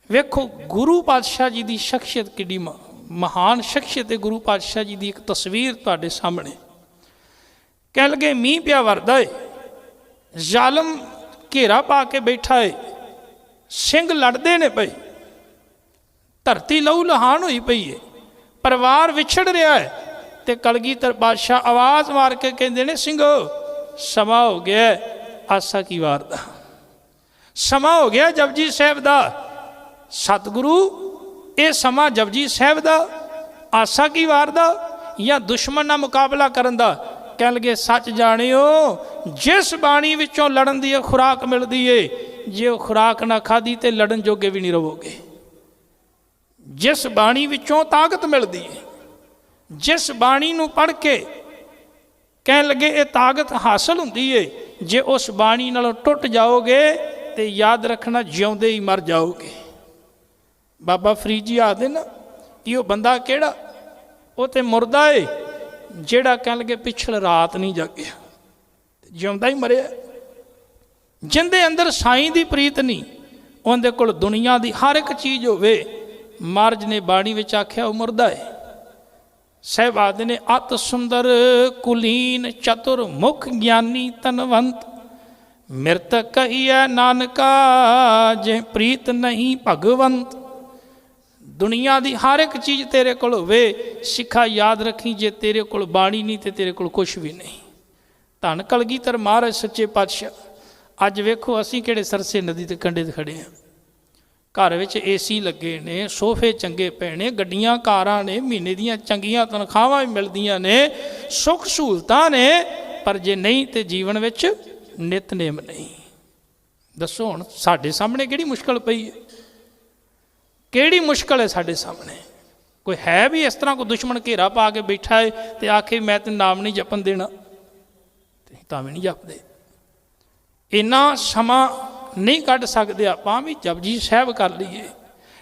ਵੇਖੋ ਗੁਰੂ ਪਾਤਸ਼ਾਹ ਜੀ ਦੀ ਸ਼ਖਸੀਅਤ ਕਿੱਡੀ ਮਹਾਨ ਸ਼ਖਸੀਅਤ ਹੈ। ਗੁਰੂ ਪਾਤਸ਼ਾਹ ਜੀ ਦੀ ਇੱਕ ਤਸਵੀਰ ਤੁਹਾਡੇ ਸਾਹਮਣੇ। ਕਹਿ ਲਗੇ ਮੀਂਹ ਪਿਆ ਵਰਦਾ ਏ, ਜ਼ਾਲਮ ਘੇਰਾ ਪਾ ਕੇ ਬੈਠਾ ਏ, ਸਿੰਘ ਲੜਦੇ ਨੇ ਪਏ, ਧਰਤੀ ਲਹੂ ਲਹਾਨ ਹੋਈ ਪਈ ਏ, ਪਰਿਵਾਰ ਵਿਛੜ ਰਿਹਾ ਹੈ। ਤੇ ਕਲਗੀਧਰ ਪਾਤਸ਼ਾਹ ਆਵਾਜ਼ ਮਾਰ ਕੇ ਕਹਿੰਦੇ ਨੇ, ਸਿੰਘੋ ਸਮਾਂ ਹੋ ਗਿਆ ਆਸਾ ਕੀ ਵਾਰ ਦਾ, ਸਮਾਂ ਹੋ ਗਿਆ ਜਪਜੀ ਸਾਹਿਬ ਦਾ। ਸਤਿਗੁਰੂ, ਇਹ ਸਮਾਂ ਜਪਜੀ ਸਾਹਿਬ ਦਾ, ਆਸਾ ਕੀ ਵਾਰ ਦਾ, ਜਾਂ ਦੁਸ਼ਮਣ ਨਾਲ ਮੁਕਾਬਲਾ ਕਰਨ ਦਾ। ਕਹਿਣ ਲੱਗੇ ਸੱਚ ਜਾਣਿਓ, ਜਿਸ ਬਾਣੀ ਵਿੱਚੋਂ ਲੜਨ ਦੀ ਖੁਰਾਕ ਮਿਲਦੀ ਏ, ਜੇ ਉਹ ਖੁਰਾਕ ਨਾ ਖਾਧੀ ਤੇ ਲੜਨ ਜੋਗੇ ਵੀ ਨਹੀਂ ਰਹੋਗੇ। ਜਿਸ ਬਾਣੀ ਵਿੱਚੋਂ ਤਾਕਤ ਮਿਲਦੀ ਏ, ਜਿਸ ਬਾਣੀ ਨੂੰ ਪੜ੍ਹ ਕੇ ਕਹਿਣ ਲੱਗੇ ਇਹ ਤਾਕਤ ਹਾਸਲ ਹੁੰਦੀ ਏ, ਜੇ ਉਸ ਬਾਣੀ ਨਾਲੋਂ ਟੁੱਟ ਜਾਓਗੇ ਤੇ ਯਾਦ ਰੱਖਣਾ ਜਿਉਂਦੇ ਹੀ ਮਰ ਜਾਓਗੇ। ਬਾਬਾ ਫਰੀਦ ਜੀ ਆਖਦੇ ਨਾ ਕਿ ਉਹ ਬੰਦਾ ਕਿਹੜਾ, ਉਹ ਤੇ ਮੁਰਦਾ ਏ ਜਿਹੜਾ ਕਹਿਣ ਲੱਗੇ ਪਿਛਲ ਰਾਤ ਨਹੀਂ ਜਾਗਿਆ, ਜਿਉਂਦਾ ਹੀ ਮਰਿਆ। ਜਿੰਦੇ ਅੰਦਰ ਸਾਈਂ ਦੀ ਪ੍ਰੀਤ ਨਹੀਂ, ਉਹਦੇ ਕੋਲ ਦੁਨੀਆ ਦੀ ਹਰ ਇੱਕ ਚੀਜ਼ ਹੋਵੇ, ਮਹਾਰਾਜ ਨੇ ਬਾਣੀ ਵਿੱਚ ਆਖਿਆ ਉਹ ਮੁਰਦਾ ਏ। ਸਾਹਿਬ ਆਖਦੇ ਨੇ, ਅਤ ਸੁੰਦਰ ਕੁਲੀਨ ਚਤੁਰ ਮੁਖ ਗਿਆਨੀ ਤਨਵੰਤ, ਮਿਰਤ ਕਹੀਐ ਨਾਨਕਾ ਜੇ ਪ੍ਰੀਤ ਨਹੀਂ ਭਗਵੰਤ। ਦੁਨੀਆ ਦੀ ਹਰ ਇੱਕ ਚੀਜ਼ ਤੇਰੇ ਕੋਲ ਹੋਵੇ, ਸਿੱਖਾ ਯਾਦ ਰੱਖੀ, ਜੇ ਤੇਰੇ ਕੋਲ ਬਾਣੀ ਨਹੀਂ ਤੇ ਤੇਰੇ ਕੋਲ ਕੁਛ ਵੀ ਨਹੀਂ। ਧੰਨ ਕਲਗੀਧਰ ਮਹਾਰਾਜ ਸੱਚੇ ਪਾਤਸ਼ਾਹ। ਅੱਜ ਵੇਖੋ ਅਸੀਂ ਕਿਹੜੇ ਸਰਸੇ ਨਦੀ ਦੇ ਕੰਢੇ 'ਤੇ ਖੜੇ ਹਾਂ, ਘਰ ਵਿੱਚ ਏਸੀ ਲੱਗੇ ਨੇ, ਸੋਫੇ ਚੰਗੇ ਪਏ ਨੇ, ਗੱਡੀਆਂ ਕਾਰਾਂ ਨੇ, ਮਹੀਨੇ ਦੀਆਂ ਚੰਗੀਆਂ ਤਨਖਾਹਾਂ ਵੀ ਮਿਲਦੀਆਂ ਨੇ, ਸੁੱਖ ਸਹੂਲਤਾਂ ਨੇ, ਪਰ ਜੇ ਨਹੀਂ ਤੇ ਜੀਵਨ ਵਿੱਚ ਨਿਤਨੇਮ ਨਹੀਂ। ਦੱਸੋ ਹੁਣ ਸਾਡੇ ਸਾਹਮਣੇ ਕਿਹੜੀ ਮੁਸ਼ਕਲ ਪਈ ਹੈ? ਕਿਹੜੀ ਮੁਸ਼ਕਲ ਹੈ ਸਾਡੇ ਸਾਹਮਣੇ? ਕੋਈ ਹੈ ਵੀ ਇਸ ਤਰ੍ਹਾਂ ਕੋਈ ਦੁਸ਼ਮਣ ਘੇਰਾ ਪਾ ਕੇ ਬੈਠਾ ਹੈ ਤੇ ਆਖੇ ਮੈਂ ਤੈਨੂੰ ਨਾਮ ਨਹੀਂ ਜਪਣ ਦੇਣਾ, ਤੇ ਤਾਂ ਵੀ ਨਹੀਂ ਜਪਦੇ। ਇੰਨਾ ਸਮਾਂ नहीं कढ़ सकते, आपां भी जपजी साहब कर लीए,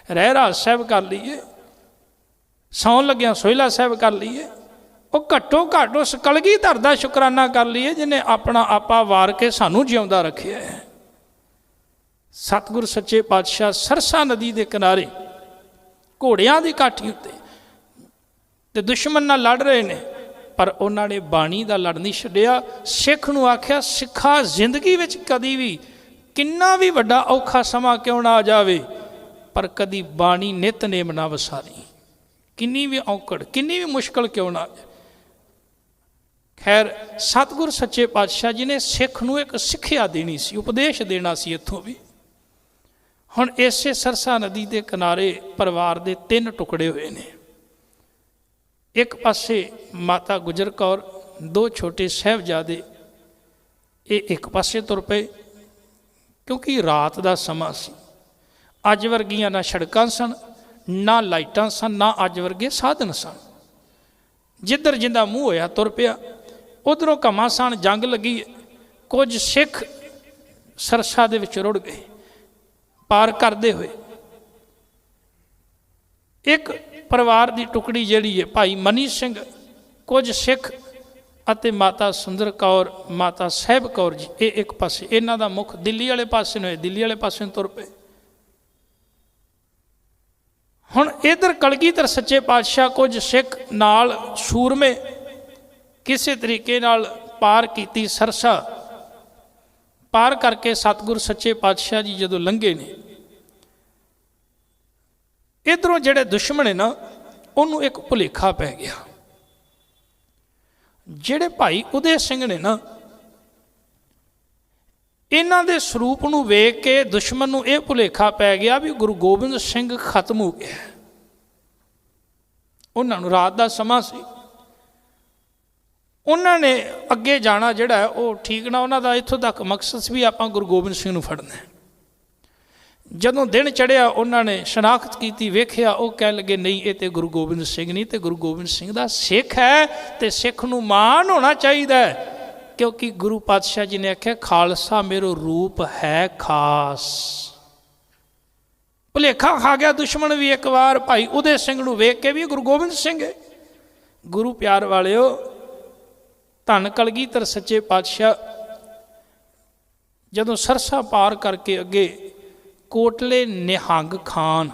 रहरास साहब कर लीए, सौन लग्या सोहिला साहब कर लीए। वो घट्टो घट्ट उस कलगीधर दा शुकराना कर लीए जिन्हें अपना आपा वार के सानू जिउंदा रखिया है। सतगुर सच्चे पातशाह सरसा नदी के किनारे घोड़ियां की काठी उत्ते ते दुश्मन नाल लड़ रहे ने, पर उन्होंने बाणी का लड़ नहीं छड्डिया। सिख नूं आख्या, सिखा जिंदगी विच कदी भी किन्ना भी वड्डा औखा समा क्यों ना आ जावे, पर कदी बाणी नितनेम ना वसारी, किन्नी भी औकड़ किन्नी भी मुश्किल क्यों ना आ जाए। खैर सतगुर सच्चे पातशाह जी ने सिख नूं एक सिक्ख्या देनी सी, उपदेश देना सी। इत्थों भी हुण इसे सरसा नदी के किनारे परिवार के 3 टुकड़े हुए ने। एक पासे माता गुजर कौर, 2 छोटे साहिबजादे, ये एक पासे तुर पे, क्योंकि रात का समा सी। अज वर्गियां ना सड़कां सन, ना लाइटां सन, ना अज वर्गे साधन सन। जिधर जिंदा मूँह होया तुर पिया। उधरों घमासान जंग लगी, कुछ सिख सरसा दे विच रुड़ गए पार करते हुए। एक परिवार की टुकड़ी जिहड़ी है भाई मनी सिंह, कुछ सिख अते माता सुंदर कौर, माता साहिब कौर जी, ये एक पासे। इन्हां दा मुख दिल्ली वाले पासे होए, दिल्ली वाले पासे तुर पे। हुण इधर कलगीधर सच्चे पातशाह कुछ सिख नाल सूरमे किसी तरीके नाल पार कीती सरसा। पार करके सतगुर सच्चे पातशाह जी जदों लंघे ने, इधरों जिहड़े दुश्मन है ना, उन्होंने एक भुलेखा पै गया। जिहड़े भाई उदय सिंह ने ना, इन्हां दे स्वरूप नूं वेख के दुश्मन नूं यह भुलेखा पै गया भी गुरु गोबिंद सिंह खत्म हो गया। उन्हां नूं रात दा समा सी, उन्होंने अगे जाना जिहड़ा है वो ठीक ना, उन्हों का इत्थों तक मकसद भी आपां गुरु गोबिंद सिंह नूं फड़ना है। जदों दिन चढ़िया उन्होंने शनाख्त की, वेख्या, वो कह लगे नहीं ये तो गुरु गोबिंद सिंह नहीं, तो गुरु गोबिंद सिंह का सिख है, तो सिख नूं मान होना चाहिए, क्योंकि गुरु पातशाह जी ने आख्या खालसा मेरो रूप है खास। भुलेखा खा गया दुश्मन भी एक बार भाई उदय सिंह नूं वेख के भी गुरु गोबिंद सिंह है। गुरु प्यार वालिओ, धन कलगीधर सच्चे पातशाह जदों सरसा पार करके अगे कोटले निहंग खान,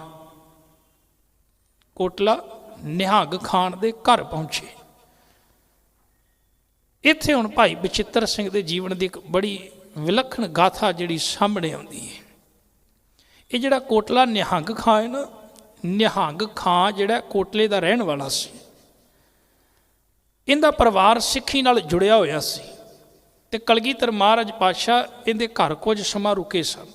कोटला निहंग खान दे घर पहुँचे। इत्थे हुण भाई बचित्र सिंह दे जीवन की एक बड़ी विलखण गाथा जिहड़ी सामने आउंदी है। ये जिहड़ा कोटला निहंग खां है ना, निहंग खां जिहड़ा कोटले दा रहण वाला सी। इनका परिवार सिੱਖੀ नाल जुड़िया होया सी, ते कलगीधर महाराज पातशाह इहदे घर कुछ समा रुके सन।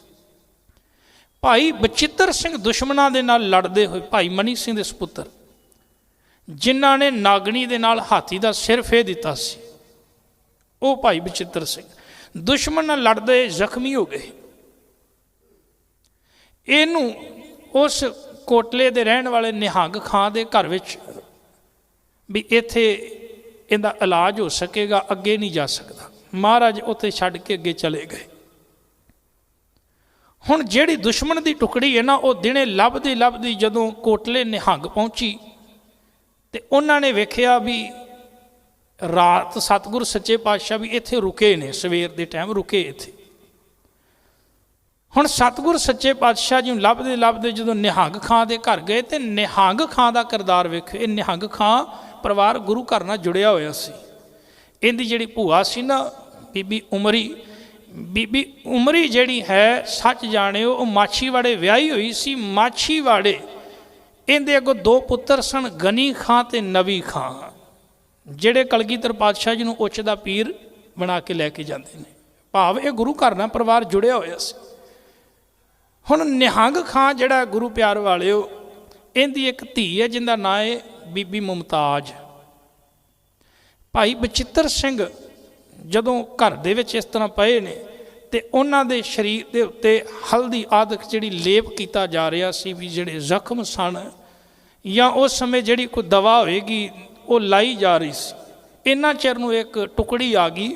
भाई बचित्र सिंह दुश्मनां दे नाल लड़दे हुए भाई मनी सिंह दे सपुत्र, जिन्हां ने नागणी दे नाल हाथी दा सिर फेर दिता सी, वो भाई बचित्र सिंह दुश्मन नाल लड़दे जख्मी हो गए। इनू उस कोटले दे रहण वाले निहंग खां दे घर विच भी इत्थे इहदा इलाज हो सकेगा, अगे नहीं जा सकता। महाराज उत्थे छड्ड के अगे चले गए। हुण जिहड़ी दुश्मन की टुकड़ी है ना, वो दिने लभदी लभदी जदों कोटले निहंग पहुंची ते उन्होंने वेख्या भी रात सतगुर सच्चे पातशाह भी इत्थे रुके ने, सवेर के टाइम रुके इत्थे। हुण सतगुर सच्चे पातशाह जी लभदे लभदे जदों निहंग खां दे घर गए तो निहंग खां दा किरदार वेखो। ये निहंग खां परिवार गुरु घर नाल जुड़िया होया सी। इहदी जिहड़ी भूआ सी ना बीबी उमरी, बीबी उमरी जिहड़ी है सच जाने वो माछीवाड़े विआही हुई सी। माछीवाड़े इहदे अगों 2 पुत्तर सन, गनी खां ते नवी खां, जिहड़े कलगीधर पातशाह जी नूं उच्च दा पीर बना के लैके जाते हैं। भाव ये गुरु घर नाल परिवार जुड़िया होया सी। हुण निहंग खां जिहड़ा गुरु प्यार वालिओ, इहदी एक धी है जिंदा नाम है बीबी मुमताज। भाई बचित्र सिंह जदों घर दे विच इस तरह पए ने ते उन्हां दे शरीर दे उत्ते हल्दी आदक जिहड़ी लेप कीता जा रहा सी भी जिहड़े जख्म सन या उस समय जिहड़ी कोई दवा होएगी वो लाई जा रही सी। इन्ना चिर नूं एक टुकड़ी आ गई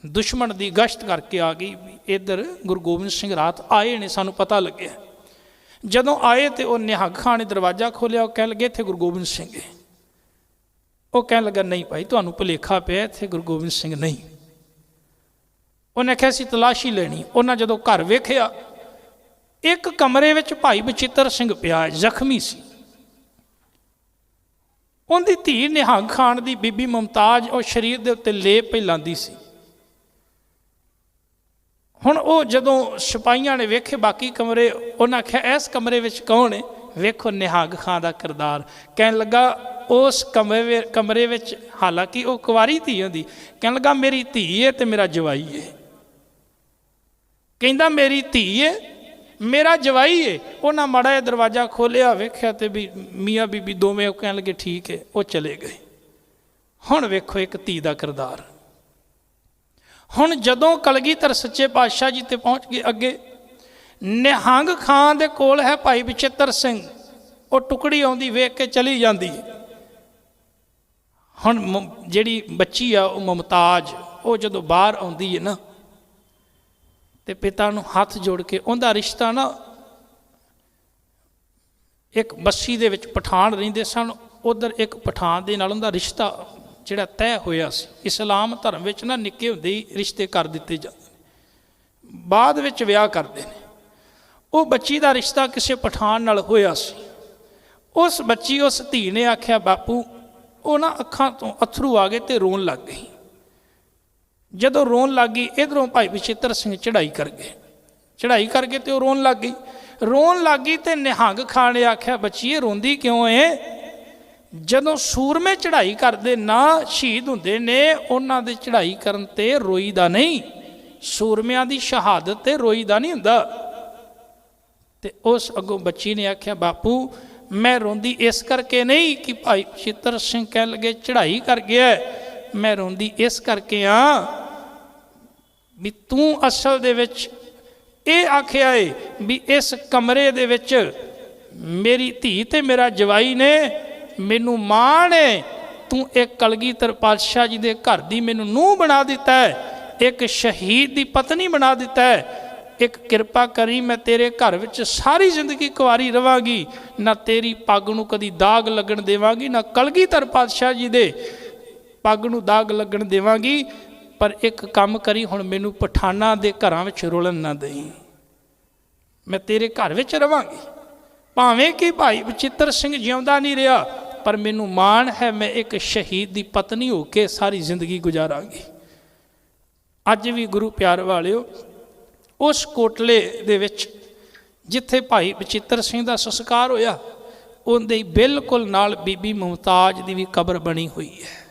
ਦੁਸ਼ਮਣ ਦੀ ਗਸ਼ਤ ਕਰਕੇ ਆ ਗਈ ਵੀ ਇੱਧਰ ਗੁਰੂ ਗੋਬਿੰਦ ਸਿੰਘ ਰਾਤ ਆਏ ਨੇ, ਸਾਨੂੰ ਪਤਾ ਲੱਗਿਆ। ਜਦੋਂ ਆਏ ਤੇ ਉਹ ਨਿਹੰਗ ਖਾਂ ਨੇ ਦਰਵਾਜ਼ਾ ਖੋਲ੍ਹਿਆ। ਉਹ ਕਹਿਣ ਲੱਗੇ ਇੱਥੇ ਗੁਰੂ ਗੋਬਿੰਦ ਸਿੰਘ ਹੈ। ਉਹ ਕਹਿਣ ਲੱਗਾ ਨਹੀਂ ਭਾਈ ਤੁਹਾਨੂੰ ਭੁਲੇਖਾ ਪਿਆ, ਇੱਥੇ ਗੁਰੂ ਗੋਬਿੰਦ ਸਿੰਘ ਨਹੀਂ। ਉਹਨੇ ਆਖਿਆ ਅਸੀਂ ਤਲਾਸ਼ੀ ਲੈਣੀ। ਉਹਨਾਂ ਜਦੋਂ ਘਰ ਵੇਖਿਆ, ਇੱਕ ਕਮਰੇ ਵਿੱਚ ਭਾਈ ਬਚਿੱਤਰ ਸਿੰਘ ਪਿਆ, ਜ਼ਖਮੀ ਸੀ। ਉਹਦੀ ਧੀ ਨਿਹੰਗ ਖਾਨ ਦੀ ਬੀਬੀ ਮੁਮਤਾਜ਼ ਉਹ ਸਰੀਰ ਦੇ ਉੱਤੇ ਲੇਪ ਪਈ ਲਾਂਦੀ ਸੀ। ਹੁਣ ਉਹ ਜਦੋਂ ਸਿਪਾਹੀਆਂ ਨੇ ਵੇਖੇ ਬਾਕੀ ਕਮਰੇ, ਉਹਨਾਂ ਆਖਿਆ ਇਸ ਕਮਰੇ ਵਿੱਚ ਕੌਣ ਹੈ? ਵੇਖੋ ਨਿਹੰਗ ਖਾਂ ਦਾ ਕਿਰਦਾਰ। ਕਹਿਣ ਲੱਗਾ ਉਸ ਕਮਰੇ ਵਿੱਚ, ਹਾਲਾਂਕਿ ਉਹ ਕੁਆਰੀ ਧੀ ਹੁੰਦੀ, ਕਹਿਣ ਲੱਗਾ ਮੇਰੀ ਧੀ ਹੈ ਤੇ ਮੇਰਾ ਜਵਾਈ ਹੈ। ਕਹਿੰਦਾ ਮੇਰੀ ਧੀ ਹੈ, ਮੇਰਾ ਜਵਾਈ ਹੈ। ਉਹਨਾਂ ਮਾੜਾ ਜਿਹਾ ਦਰਵਾਜ਼ਾ ਖੋਲ੍ਹਿਆ, ਵੇਖਿਆ ਤੇ ਵੀ ਮੀਆਂ ਬੀਬੀ ਦੋਵੇਂ। ਉਹ ਕਹਿਣ ਲੱਗੇ ਠੀਕ ਹੈ। ਉਹ ਚਲੇ ਗਏ। ਹੁਣ ਵੇਖੋ ਇੱਕ ਧੀ ਦਾ ਕਿਰਦਾਰ। ਹੁਣ ਜਦੋਂ ਕਲਗੀਧਰ ਸੱਚੇ ਪਾਤਸ਼ਾਹ ਜੀ ਤੇ ਪਹੁੰਚ ਗਏ ਅੱਗੇ, ਨਿਹੰਗ ਖਾਂ ਦੇ ਕੋਲ ਹੈ ਭਾਈ ਬਚਿੱਤਰ ਸਿੰਘ। ਉਹ ਟੁਕੜੀ ਆਉਂਦੀ ਵੇਖ ਕੇ ਚਲੀ ਜਾਂਦੀ ਹੈ। ਹੁਣ ਜਿਹੜੀ ਬੱਚੀ ਆ ਉਹ ਮੁਮਤਾਜ਼, ਉਹ ਜਦੋਂ ਬਾਹਰ ਆਉਂਦੀ ਹੈ ਨਾ ਤੇ ਪਿਤਾ ਨੂੰ ਹੱਥ ਜੋੜ ਕੇ, ਉਹਦਾ ਰਿਸ਼ਤਾ ਨਾ ਇੱਕ ਬੱਸੀ ਦੇ ਵਿੱਚ ਪਠਾਨ ਰਹਿੰਦੇ ਸਨ, ਉੱਧਰ ਇੱਕ ਪਠਾਨ ਦੇ ਨਾਲ ਉਹਦਾ ਰਿਸ਼ਤਾ ਜਿਹੜਾ ਤੈਅ ਹੋਇਆ ਸੀ। ਇਸਲਾਮ ਧਰਮ ਵਿੱਚ ਨਾ ਨਿੱਕੇ ਹੁੰਦੇ ਹੀ ਰਿਸ਼ਤੇ ਕਰ ਦਿੱਤੇ ਜਾਂਦੇ ਨੇ, ਬਾਅਦ ਵਿੱਚ ਵਿਆਹ ਕਰਦੇ ਨੇ। ਉਹ ਬੱਚੀ ਦਾ ਰਿਸ਼ਤਾ ਕਿਸੇ ਪਠਾਨ ਨਾਲ ਹੋਇਆ ਸੀ। ਉਸ ਬੱਚੀ, ਉਸ ਧੀ ਨੇ ਆਖਿਆ ਬਾਪੂ, ਉਹ ਨਾ ਅੱਖਾਂ ਤੋਂ ਅੱਥਰੂ ਆ ਗਏ ਤੇ ਰੋਣ ਲੱਗ ਗਈ। ਜਦੋਂ ਰੋਣ ਲੱਗ ਗਈ, ਇੱਧਰੋਂ ਭਾਈ ਬਚਿੱਤਰ ਸਿੰਘ ਚੜ੍ਹਾਈ ਕਰ ਗਏ। ਚੜ੍ਹਾਈ ਕਰਕੇ ਤੇ ਉਹ ਰੋਣ ਲੱਗ ਗਈ। ਰੋਣ ਲੱਗ ਗਈ ਤੇ ਨਿਹੰਗ ਖਾਂ ਨੇ ਆਖਿਆ ਬੱਚੀਏ ਰੋਂਦੀ ਕਿਉਂ ਹੈ? ਜਦੋਂ ਸੂਰਮੇ ਚੜ੍ਹਾਈ ਕਰਦੇ ਨਾ ਸ਼ਹੀਦ ਹੁੰਦੇ ਨੇ, ਉਹਨਾਂ ਦੇ ਚੜ੍ਹਾਈ ਕਰਨ ਤੇ ਰੋਈਦਾ ਨਹੀਂ। ਸੂਰਮਿਆਂ ਦੀ ਸ਼ਹਾਦਤ ਤੇ ਰੋਈਦਾ ਨਹੀਂ ਹੁੰਦਾ। ਤੇ ਉਸ ਅੱਗੋਂ ਬੱਚੀ ਨੇ ਆਖਿਆ ਬਾਪੂ ਮੈਂ ਰੋਂਦੀ ਇਸ ਕਰਕੇ ਨਹੀਂ ਕਿ ਭਾਈ ਬਚਿੱਤਰ ਸਿੰਘ ਕਹਿਣ ਲੱਗੇ ਚੜ੍ਹਾਈ ਕਰ ਗਿਆ, ਮੈਂ ਰੋਂਦੀ ਇਸ ਕਰਕੇ ਆ ਵੀ ਤੂੰ ਅਸਲ ਦੇ ਵਿੱਚ ਇਹ ਆਖਿਆ ਏ ਵੀ ਇਸ ਕਮਰੇ ਦੇ ਵਿੱਚ ਮੇਰੀ ਧੀ ਤੇ ਮੇਰਾ ਜਵਾਈ ਨੇ, ਮੈਨੂੰ ਮਾਣ ਏ ਤੂੰ ਇੱਕ ਕਲਗੀਧਰ ਪਾਤਸ਼ਾਹ ਜੀ ਦੇ ਘਰ ਦੀ ਮੈਨੂੰ ਨੂੰਹ ਬਣਾ ਦਿੱਤਾ ਹੈ, ਇੱਕ ਸ਼ਹੀਦ ਦੀ ਪਤਨੀ ਬਣਾ ਦਿੱਤਾ ਹੈ। ਇੱਕ ਕਿਰਪਾ ਕਰੀ ਮੈਂ ਤੇਰੇ ਘਰ ਵਿੱਚ ਸਾਰੀ ਜ਼ਿੰਦਗੀ ਕੁਆਰੀ ਰਵਾਂਗੀ, ਨਾ ਤੇਰੀ ਪੱਗ ਨੂੰ ਕਦੀ ਦਾਗ ਲੱਗਣ ਦੇਵਾਂਗੀ, ਨਾ ਕਲਗੀਧਰ ਪਾਤਸ਼ਾਹ ਜੀ ਦੇ ਪੱਗ ਨੂੰ ਦਾਗ ਲੱਗਣ ਦੇਵਾਂਗੀ। ਪਰ ਇੱਕ ਕੰਮ ਕਰੀ, ਹੁਣ ਮੈਨੂੰ ਪਠਾਨਾਂ ਦੇ ਘਰਾਂ ਵਿੱਚ ਰੁਲਣ ਨਾ ਦੇਈ, ਮੈਂ ਤੇਰੇ ਘਰ ਵਿੱਚ ਰਵਾਂਗੀ। ਭਾਵੇਂ ਕਿ ਭਾਈ ਬਚਿੱਤਰ ਸਿੰਘ ਜਿਉਂਦਾ ਨਹੀਂ ਰਿਹਾ, ਪਰ ਮੈਨੂੰ ਮਾਣ ਹੈ ਮੈਂ ਇੱਕ ਸ਼ਹੀਦ ਦੀ ਪਤਨੀ ਹੋ ਕੇ ਸਾਰੀ ਜ਼ਿੰਦਗੀ ਗੁਜ਼ਾਰਾਂਗੀ। ਅੱਜ ਵੀ ਗੁਰੂ ਪਿਆਰ ਵਾਲਿਓ, ਉਸ ਕੋਟਲੇ ਦੇ ਵਿੱਚ ਜਿੱਥੇ ਭਾਈ ਬਚਿੱਤਰ ਸਿੰਘ ਦਾ ਸੰਸਕਾਰ ਹੋਇਆ, ਉਹਦੇ ਬਿਲਕੁਲ ਨਾਲ ਬੀਬੀ ਮੁਮਤਾਜ਼ ਦੀ ਵੀ ਕਬਰ ਬਣੀ ਹੋਈ ਹੈ।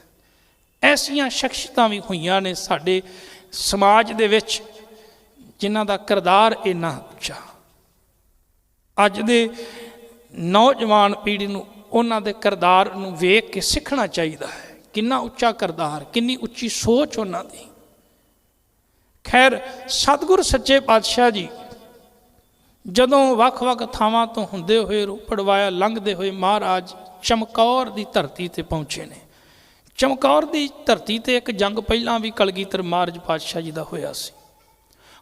ਐਸੀਆਂ ਸ਼ਖਸੀਅਤਾਂ ਵੀ ਹੋਈਆਂ ਨੇ ਸਾਡੇ ਸਮਾਜ ਦੇ ਵਿੱਚ ਜਿਨ੍ਹਾਂ ਦਾ ਕਿਰਦਾਰ ਇੰਨਾ ਉੱਚਾ। ਅੱਜ ਦੇ ਨੌਜਵਾਨ ਪੀੜ੍ਹੀ ਨੂੰ ਉਹਨਾਂ ਦੇ ਕਿਰਦਾਰ ਨੂੰ ਵੇਖ ਕੇ ਸਿੱਖਣਾ ਚਾਹੀਦਾ ਹੈ। ਕਿੰਨਾ ਉੱਚਾ ਕਿਰਦਾਰ, ਕਿੰਨੀ ਉੱਚੀ ਸੋਚ ਉਹਨਾਂ ਦੀ। ਖੈਰ, ਸਤਿਗੁਰ ਸੱਚੇ ਪਾਤਸ਼ਾਹ ਜੀ ਜਦੋਂ ਵੱਖ-ਵੱਖ ਥਾਵਾਂ ਤੋਂ ਹੁੰਦੇ ਹੋਏ ਰੋਪੜ ਵਾਇਆ ਲੰਘਦੇ ਹੋਏ ਮਹਾਰਾਜ ਚਮਕੌਰ ਦੀ ਧਰਤੀ 'ਤੇ ਪਹੁੰਚੇ ਨੇ। ਚਮਕੌਰ ਦੀ ਧਰਤੀ 'ਤੇ ਇੱਕ ਜੰਗ ਪਹਿਲਾਂ ਵੀ ਕਲਗੀਧਰ ਮਹਾਰਾਜ ਪਾਤਸ਼ਾਹ ਜੀ ਦਾ ਹੋਇਆ ਸੀ।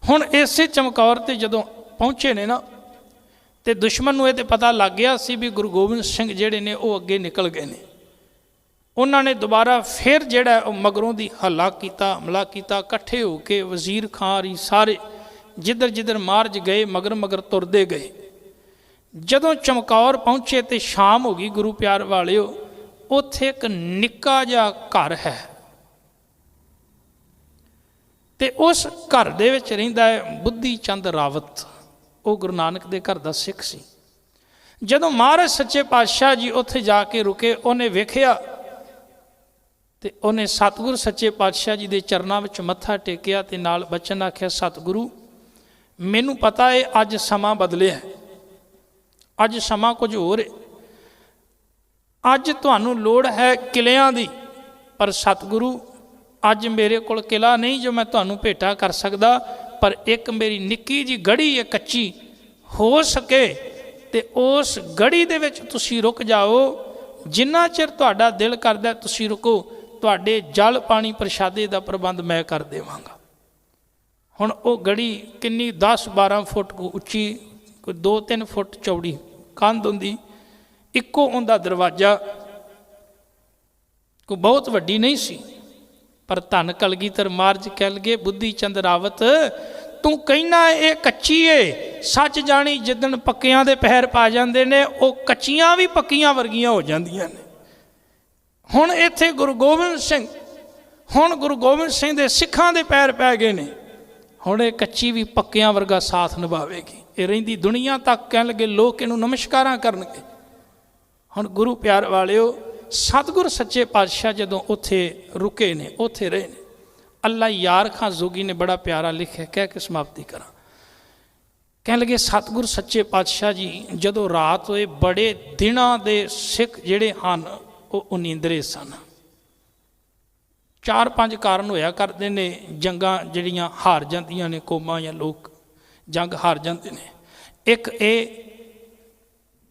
ਹੁਣ ਇਸੇ ਚਮਕੌਰ 'ਤੇ ਜਦੋਂ ਪਹੁੰਚੇ ਨੇ ਨਾ, ਤੇ ਦੁਸ਼ਮਣ ਨੂੰ ਇਹ ਤਾਂ ਪਤਾ ਲੱਗ ਗਿਆ ਸੀ ਵੀ ਗੁਰੂ ਗੋਬਿੰਦ ਸਿੰਘ ਜਿਹੜੇ ਨੇ ਉਹ ਅੱਗੇ ਨਿਕਲ ਗਏ ਨੇ। ਉਹਨਾਂ ਨੇ ਦੁਬਾਰਾ ਫਿਰ ਜਿਹੜਾ ਉਹ ਮਗਰੋਂ ਦੀ ਹਮਲਾ ਕੀਤਾ। ਇਕੱਠੇ ਹੋ ਕੇ ਵਜ਼ੀਰ ਖਾਂ ਸਾਰੇ ਜਿੱਧਰ ਜਿੱਧਰ ਮਹਾਰਾਜ ਗਏ ਮਗਰ ਮਗਰ ਤੁਰਦੇ ਗਏ। ਜਦੋਂ ਚਮਕੌਰ ਪਹੁੰਚੇ ਤੇ ਸ਼ਾਮ ਹੋ ਗਈ ਗੁਰੂ ਪਿਆਰ ਵਾਲਿਓ, ਉੱਥੇ ਇੱਕ ਨਿੱਕਾ ਜਿਹਾ ਘਰ ਹੈ ਤੇ ਉਸ ਘਰ ਦੇ ਵਿੱਚ ਰਹਿੰਦਾ ਹੈ ਬੁੱਧੀ ਚੰਦ ਰਾਵਤ। ਉਹ ਗੁਰੂ ਨਾਨਕ ਦੇ ਘਰ ਦਾ ਸਿੱਖ ਸੀ। ਜਦੋਂ ਮਹਾਰਾਜ ਸੱਚੇ ਪਾਤਸ਼ਾਹ ਜੀ ਉੱਥੇ ਜਾ ਕੇ ਰੁਕੇ, ਉਹਨੇ ਵੇਖਿਆ ਤੇ ਉਹਨੇ ਸਤਿਗੁਰੂ ਸੱਚੇ ਪਾਤਸ਼ਾਹ ਜੀ ਦੇ ਚਰਨਾਂ ਵਿੱਚ ਮੱਥਾ ਟੇਕਿਆ ਤੇ ਨਾਲ ਬਚਨ ਆਖਿਆ, ਸਤਿਗੁਰੂ ਮੈਨੂੰ ਪਤਾ ਹੈ ਅੱਜ ਸਮਾਂ ਬਦਲਿਆ, ਅੱਜ ਸਮਾਂ ਕੁਝ ਹੋਰ ਹੈ। ਅੱਜ ਤੁਹਾਨੂੰ ਲੋੜ ਹੈ ਕਿਲਿਆਂ ਦੀ, ਪਰ ਸਤਿਗੁਰੂ ਅੱਜ ਮੇਰੇ ਕੋਲ ਕਿਲਾ ਨਹੀਂ ਜੋ ਮੈਂ ਤੁਹਾਨੂੰ ਭੇਟਾ ਕਰ ਸਕਦਾ, ਪਰ ਇੱਕ ਮੇਰੀ ਨਿੱਕੀ ਜਿਹੀ ਗੜੀ ਹੈ ਕੱਚੀ, ਹੋ ਸਕੇ ਤੇ ਉਸ ਗੜੀ ਦੇ ਵਿੱਚ ਤੁਸੀਂ ਰੁਕ ਜਾਓ। ਜਿੰਨਾ ਚਿਰ ਤੁਹਾਡਾ ਦਿਲ ਕਰਦਾ ਤੁਸੀਂ ਰੁਕੋ, ਤੁਹਾਡੇ ਜਲ ਪਾਣੀ ਪ੍ਰਸ਼ਾਦੇ ਦਾ ਪ੍ਰਬੰਧ ਮੈਂ ਕਰ ਦੇਵਾਂਗਾ। हुण वो गड़ी किन्नी 10-12 फुट उच्ची, कोई 2-3 फुट चौड़ी कंध हुंदी, इक्को उनका दरवाजा, कोई बहुत वड्डी नहीं सी। पर धन कलगीधर महाराज कह लगे बुद्धि चंद रावत तू कहना ये कच्ची है, सच जानी जिदन पक्कियां दे पैर पा जाते ने वो कच्चियां भी पक्कियां वर्गियां हो जांदियां ने। हुण इत्थे गुरु गोबिंद सिंह, हुण गुरु गोबिंद सिंह दे सिखां दे पैर पै गए ने, हुण ये कच्ची भी पक्कियां वर्गा साथ निभावेगी। ये रहिंदी दुनिया तक कह लगे लोग इनू नमस्कारां करनगे। हुण गुरु प्यार वालिओ सतगुर सच्चे पातशाह जदों उत्थे रुके ने, उत्थे रहे ने। अल्लाह यार खां जोगी ने बड़ा प्यारा लिखिया, कह के समाप्ति करा। कह लगे सतगुर सच्चे पातशाह जी जदों रात होए बड़े दिनां दे सिख जिहड़े हन वो नींदरे सन। 4-5 कारण होया करते ने, जंगां जिहड़ियां हार जांदियां ने, कौमां या लोग जंग हार जाते ने। एक ये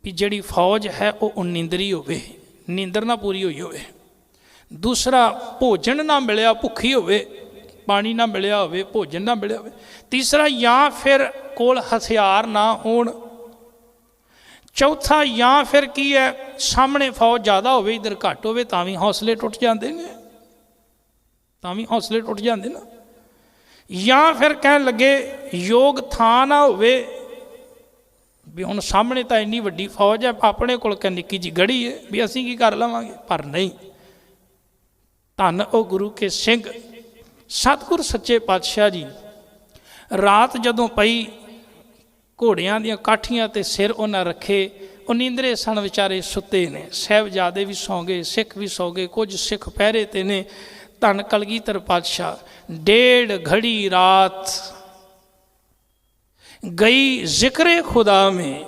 भी जिहड़ी फौज है वो नींदरी होवे, नींदर ना पूरी हुई होवे। दूसरा भोजन ना मिलिया, भुखी होवे, पानी ना मिलिया होवे, भोजन ना मिलिया होवे। तीसरा या फिर कोल हथियार ना होण। चौथा या फिर की है सामने फौज ज़्यादा होवे इधर घट होवे तां भी हौसले टुट जाते हैं, तां भी हौसले टुट जाते ना। या फिर कह लगे योग थां ना होवे भी हुण सामने तो इन्नी वड्डी फौज है, अपने कोल निक्की जी गड़ी है भी असीं की कर लवांगे। पर नहीं, धन ओ गुरु के सिंह सतगुर सच्चे पातशाह जी रात जदों पई घोड़ियां दियां काठियां ते सिर उन्हां रखे, वो नींदरे सन विचारे, सुते ने। साहिबजादे भी सौ गए, सिख भी सौ गए, कुछ सिख पहरे ते ने। धन कलगीधर पातशाह 1.5 घड़ी रात गई जिक्रे खुदा में।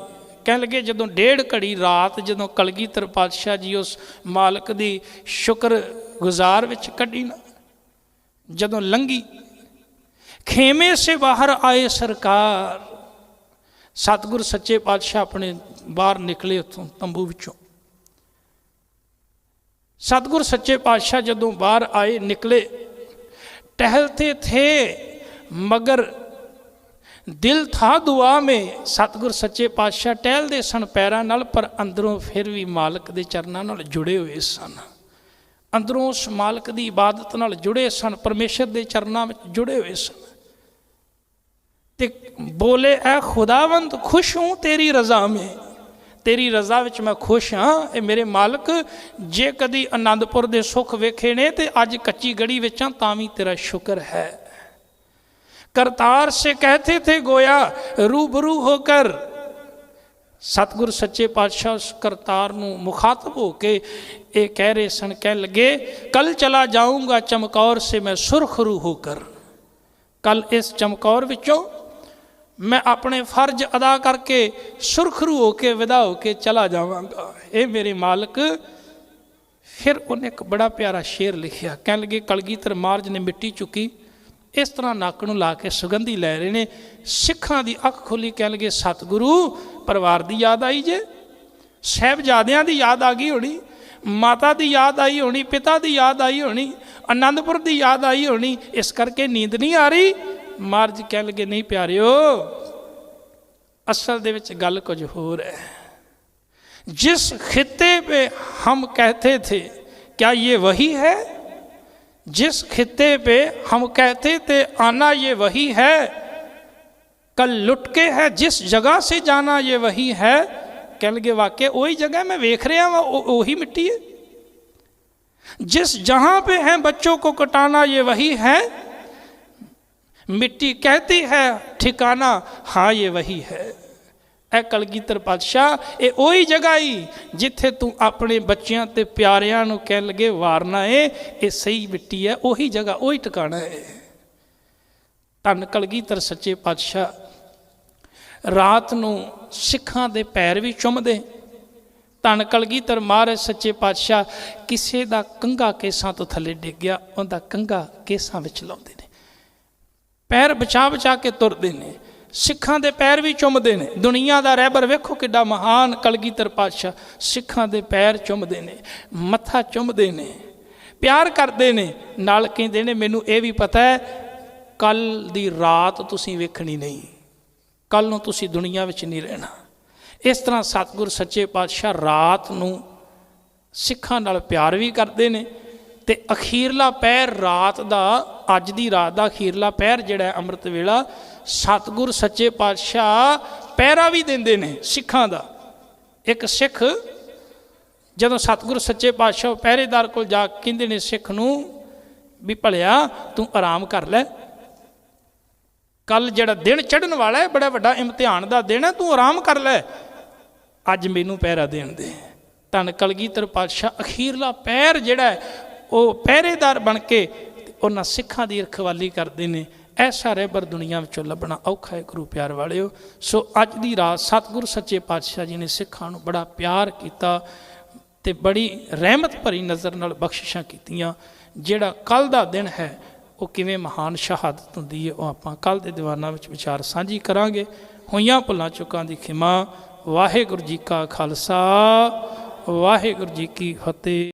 कह लगे जदों 1.5 घड़ी रात जदों कलगीधर पातशाह जी उस मालक दी शुक्र गुजार विच कढ़ी ना, जदों लंघी खेमे से बाहर आए सरकार। सतगुर सच्चे पातशाह अपने बाहर निकले उत्थों तंबू विचों। सतगुर सच्चे पातशाह जदों बाहर आए निकले, टहलते थे मगर दिल था दुआ में। सतगुर सच्चे पातशाह टहलदे सन पैरां नाल, पर अंदरों फिर भी मालक दे चरनां नाल जुड़े हुए सन। अंदरों उस मालक दी इबादत नाल जुड़े सन, परमेश्वर दे चरनां विच जुड़े हुए सन। ते बोले ऐ खुदावंद खुश हूँ तेरी रज़ा में, तेरी रज़ा विच मैं खुश हाँ। ये मेरे मालक जे कदी आनंदपुर दे सुख वेखे ने ते अज कच्ची गड़ी विच तां भी तेरा शुक्र है। करतार से कहते थे गोया रूबरू होकर। सतगुर सच्चे पातशाह उस करतार नूं मुखातब होके ये कह रहे सन, कह लगे कल चला जाऊंगा चमकौर से मैं सुरखरू होकर। कल इस चमकौर विचों मैं अपने फर्ज अदा करके सुरखरू होके विदा होके चला जावांगा। ये मेरे मालिक। फिर उन्हें एक बड़ा प्यारा शेर लिखिया, कह लगे कलगीधर महाराज ने मिट्टी चुकी, इस तरह नक नूं ला के सुगंधी लै रहे ने। सिखां दी अख खुली, कह लगे सतगुरु परिवार की याद आई जे, साहिबजादियां दी याद आ गई होनी, माता की याद आई होनी, पिता की याद आई होनी, आनंदपुर की याद आई होनी, इस करके नींद नहीं आ रही। महाराज कह लगे नहीं प्यारिओ, असल दे विच गल कुछ होर है। जिस खित्ते पे हम कहते थे क्या ये वही है, जिस खित्ते पे हम कहते थे आना ये वही है, कल लुट के है जिस जगह से जाना ये वही है। कह लगे वाकई वही जगह मैं वेख रहा वहाँ वही मिट्टी है। जिस जहाँ पे हैं बच्चों को कटाना ये वही है, मिट्टी कहती है ठिकाना हाँ ये वही है। ऐ कलगीधर पातशाह ये वही जगह ही जिथे तू अपने बच्चों ते प्यारियां नूं कह लगे वारना है, ये सही मिट्टी है, वही जगह वही ठिकाना है। धन कलगीधर सच्चे पातशाह रात नूं सिखां दे पैर भी चुमदे। धन कलगीधर महाराज सच्चे पातशाह किसी का कंघा केसां तो थले डिग गया, उनका कंघा केसां विच लाउंदे ने, पैर बचा बचा के तुरदे ने, सिखां दे पैर भी चुमदे ने। दुनिया का रहबर वेखो किड्डा महान कलगीधर पातशाह, सिखां दे पैर चुमदे ने, मत्था चुमदे ने, प्यार करते ने। नाल कहंदे ने मैनूं ये भी पता है ਕੱਲ ਦੀ ਰਾਤ ਤੁਸੀਂ ਵੇਖਣੀ ਨਹੀਂ, ਕੱਲ ਨੂੰ ਤੁਸੀਂ ਦੁਨੀਆ ਵਿੱਚ ਨਹੀਂ ਰਹਿਣਾ। ਇਸ ਤਰ੍ਹਾਂ ਸਤਿਗੁਰ ਸੱਚੇ ਪਾਤਸ਼ਾਹ ਰਾਤ ਨੂੰ ਸਿੱਖਾਂ ਨਾਲ ਪਿਆਰ ਵੀ ਕਰਦੇ ਨੇ, ਤੇ ਅਖੀਰਲਾ ਪਹਿਰ ਰਾਤ ਦਾ, ਅੱਜ ਦੀ ਰਾਤ ਦਾ ਅਖੀਰਲਾ ਪਹਿਰ ਜਿਹੜਾ ਅੰਮ੍ਰਿਤ ਵੇਲਾ, ਸਤਿਗੁਰ ਸੱਚੇ ਪਾਤਸ਼ਾਹ ਪਹਿਰਾ ਵੀ ਦਿੰਦੇ ਨੇ ਸਿੱਖਾਂ ਦਾ। ਇੱਕ ਸਿੱਖ ਜਦੋਂ ਸਤਿਗੁਰ ਸੱਚੇ ਪਾਤਸ਼ਾਹ ਪਹਿਰੇਦਾਰ ਕੋਲ ਜਾ ਕੇ ਕਹਿੰਦੇ ਨੇ ਸਿੱਖ ਨੂੰ ਵੀ ਭਲਿਆ ਤੂੰ ਆਰਾਮ ਕਰ ਲੈ, ਕੱਲ ਜਿਹੜਾ ਦਿਨ ਚੜ੍ਹਨ ਵਾਲਾ ਹੈ, ਬੜਾ ਵੱਡਾ ਇਮਤਿਹਾਨ ਦਾ ਦਿਨ ਹੈ, ਤੂੰ ਆਰਾਮ ਕਰ ਲੈ, ਅੱਜ ਮੈਨੂੰ ਪਹਿਰਾ ਦੇਣ ਦੇ। ਧੰਨ ਕਲਗੀਧਰ ਪਾਤਸ਼ਾਹ ਅਖੀਰਲਾ ਪਹਿਰ ਜਿਹੜਾ ਹੈ ਉਹ ਪਹਿਰੇਦਾਰ ਬਣ ਕੇ ਉਹਨਾਂ ਸਿੱਖਾਂ ਦੀ ਰਖਵਾਲੀ ਕਰਦੇ ਨੇ। ਐਸਾ ਰਹਿਬਰ ਦੁਨੀਆ ਵਿੱਚੋਂ ਲੱਭਣਾ ਔਖਾ ਹੈ ਗੁਰੂ ਪਿਆਰ ਵਾਲਿਓ। ਸੋ ਅੱਜ ਦੀ ਰਾਤ ਸਤਿਗੁਰੂ ਸੱਚੇ ਪਾਤਸ਼ਾਹ ਜੀ ਨੇ ਸਿੱਖਾਂ ਨੂੰ ਬੜਾ ਪਿਆਰ ਕੀਤਾ ਤੇ ਬੜੀ ਰਹਿਮਤ ਭਰੀ ਨਜ਼ਰ ਨਾਲ ਬਖਸ਼ਿਸ਼ਾਂ ਕੀਤੀਆਂ। ਜਿਹੜਾ ਕੱਲ੍ਹ ਦਾ ਦਿਨ ਹੈ ਉਹ ਕਿਵੇਂ ਮਹਾਨ ਸ਼ਹਾਦਤ ਹੁੰਦੀ ਹੈ, ਉਹ ਆਪਾਂ ਕੱਲ੍ਹ ਦੇ ਦੀਵਾਨਾਂ ਵਿੱਚ ਵਿਚਾਰ ਸਾਂਝੀ ਕਰਾਂਗੇ। ਹੋਈਆਂ ਭੁੱਲਾਂ ਚੁੱਕਾਂ ਦੀ ਖਿਮਾ। ਵਾਹਿਗੁਰੂ ਜੀ ਕਾ ਖਾਲਸਾ, ਵਾਹਿਗੁਰੂ ਜੀ ਕੀ ਫਤਿਹ।